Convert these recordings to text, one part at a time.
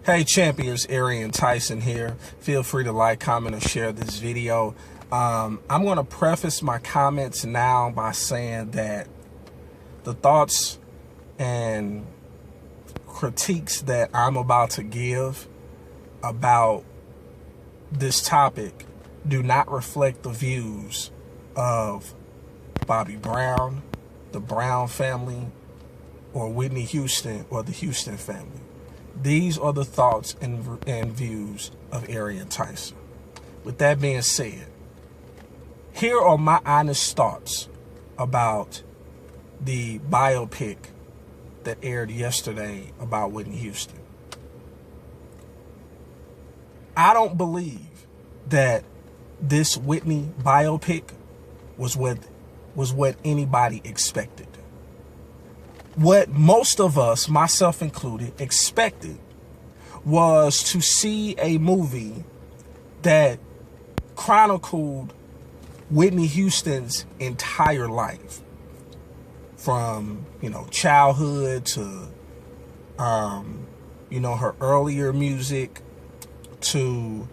Hey champions, Arian Tyson here. Feel free to like, comment, or share this video. I'm going to preface my comments now by saying that the thoughts and critiques that I'm about to give about this topic do not reflect the views of Bobby Brown, the Brown family, or Whitney Houston, or the Houston family. These are the thoughts and views of Arian Tyson. With that being said, here are my honest thoughts about the biopic that aired yesterday about Whitney Houston. I don't believe that this Whitney biopic was what anybody expected. What most of us, myself included, expected was to see a movie that chronicled Whitney Houston's entire life, from, childhood to, her earlier music to,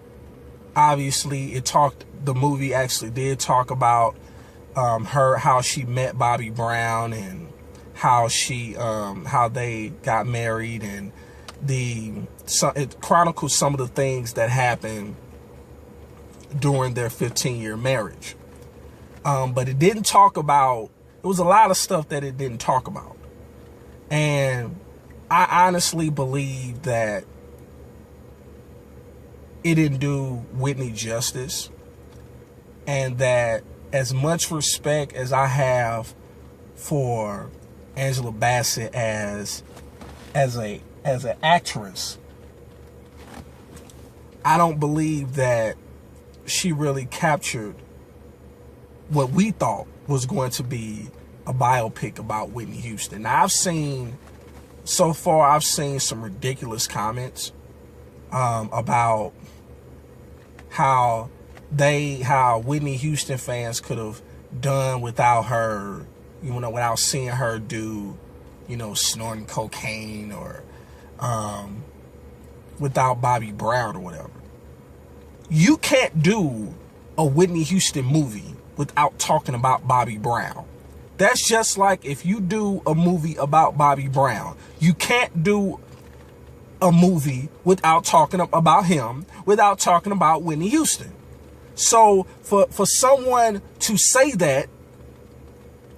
obviously, the movie actually did talk about how she met Bobby Brown and how they got married, and it chronicles some of the things that happened during their 15-year marriage. But it didn't talk about, it was a lot of stuff that it didn't talk about. And I honestly believe that it didn't do Whitney justice, and that as much respect as I have for Angela Bassett as an actress, I don't believe that she really captured what we thought was going to be a biopic about Whitney Houston. Now, so far I've seen some ridiculous comments about how Whitney Houston fans could have done without her, without seeing her do, snorting cocaine, or without Bobby Brown or whatever. You can't do a Whitney Houston movie without talking about Bobby Brown. That's just like if you do a movie about Bobby Brown. You can't do a movie without talking about him, without talking about Whitney Houston. So for someone to say that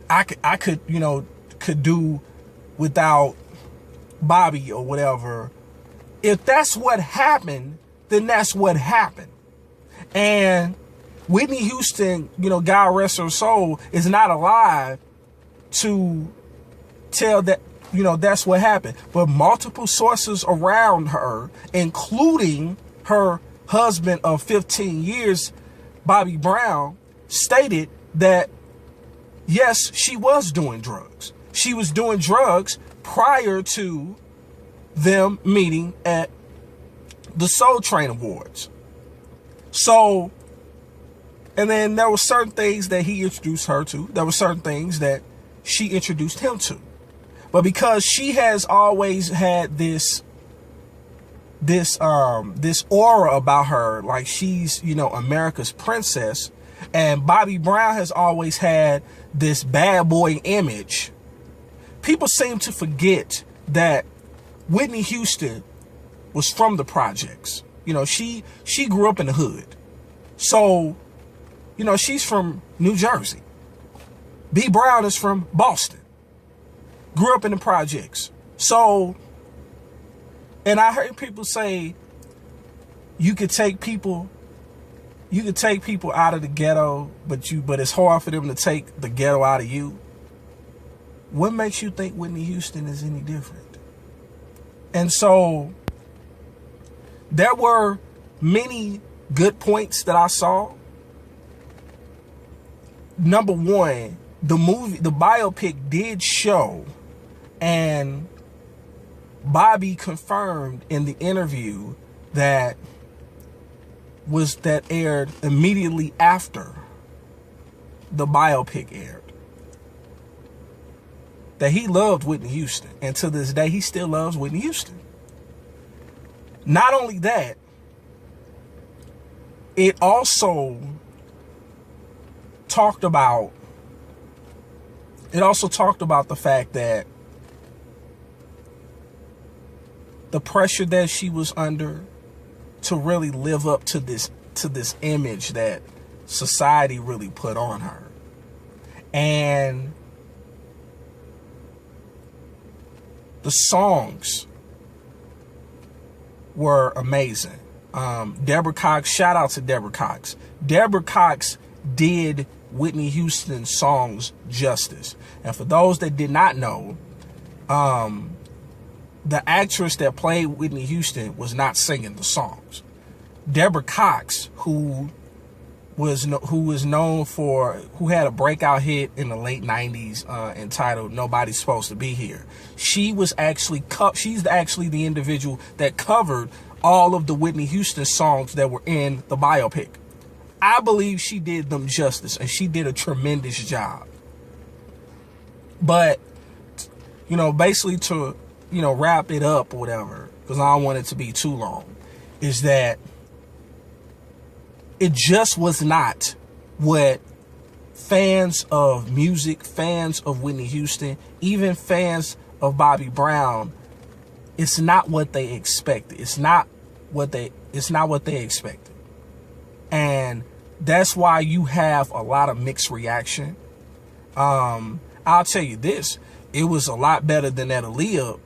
I could do without Bobby or whatever, if that's what happened, then that's what happened. And Whitney Houston, God rest her soul, is not alive to tell that, that's what happened. But multiple sources around her, including her husband of 15 years, Bobby Brown, stated that, yes, she was doing drugs. She was doing drugs prior to them meeting at the Soul Train Awards. So, and then there were certain things that he introduced her to. There were certain things that she introduced him to. But because she has always had this aura about her, like she's, America's princess, and Bobby Brown has always had this bad boy image, people seem to forget that Whitney Houston was from the projects. She grew up in the hood. So, she's from New Jersey. B. Brown is from Boston. Grew up in the projects. So, and I heard people say you could take people out of the ghetto, but it's hard for them to take the ghetto out of you. What makes you think Whitney Houston is any different? And so there were many good points that I saw. Number one, the biopic did show, and Bobby confirmed in the interview that aired immediately after the biopic aired, that he loved Whitney Houston, and to this day he still loves Whitney Houston. Not only that, it also talked about the fact that the pressure that she was under to really live up to this image that society really put on her. And the songs were amazing. Deborah Cox, shout out to Deborah Cox. Deborah Cox did Whitney Houston's songs justice. And for those that did not know, the actress that played Whitney Houston was not singing the songs. Deborah Cox, who had a breakout hit in the late 90s entitled Nobody's Supposed to Be Here. She's actually the individual that covered all of the Whitney Houston songs that were in the biopic. I believe she did them justice, and she did a tremendous job. But, basically to, wrap it up or whatever, because I don't want it to be too long, is that it just was not what fans of music, fans of Whitney Houston, even fans of Bobby Brown, it's not what they expected. It's not what they expected. And that's why you have a lot of mixed reaction. I'll tell you this, it was a lot better than that Aaliyah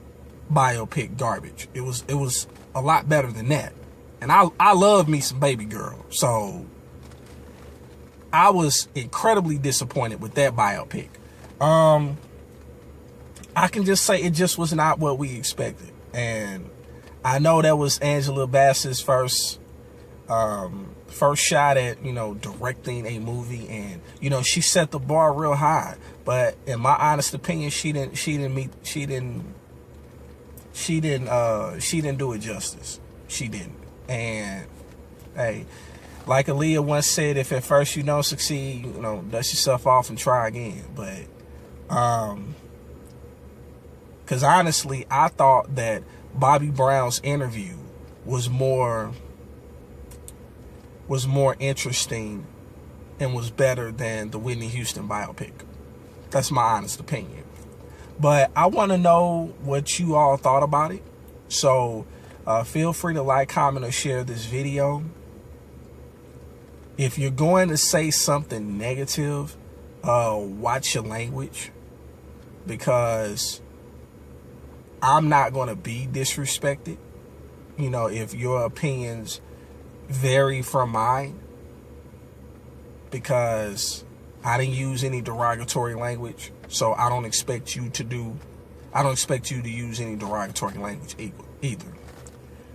biopic garbage. It was a lot better than that. And I love me some Baby Girl. So I was incredibly disappointed with that biopic. I can just say it just was not what we expected. And I know that was Angela Bassett's first shot at, directing a movie, and, she set the bar real high. But in my honest opinion, she didn't do it justice. She didn't. And hey, like Aaliyah once said, if at first you don't succeed, dust yourself off and try again. But because honestly, I thought that Bobby Brown's interview was more interesting and was better than the Whitney Houston biopic. That's my honest opinion. But I want to know what you all thought about it. So feel free to like, comment, or share this video. If you're going to say something negative, watch your language, because I'm not going to be disrespected. If your opinions vary from mine, because I didn't use any derogatory language, so I don't expect you to use any derogatory language either.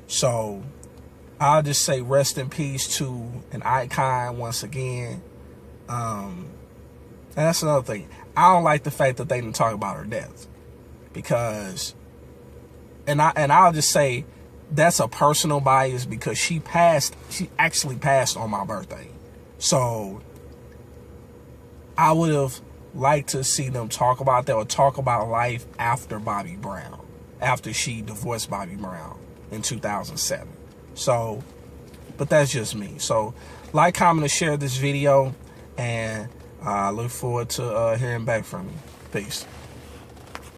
So I'll just say rest in peace to an icon once again. And that's another thing. I don't like the fact that they didn't talk about her death, because, and I'll just say that's a personal bias, because she actually passed on my birthday. So I would have liked to see them talk about that, or talk about life after Bobby Brown, after she divorced Bobby Brown in 2007. So, but that's just me. So like, comment, and share this video, and I look forward to hearing back from you. Peace.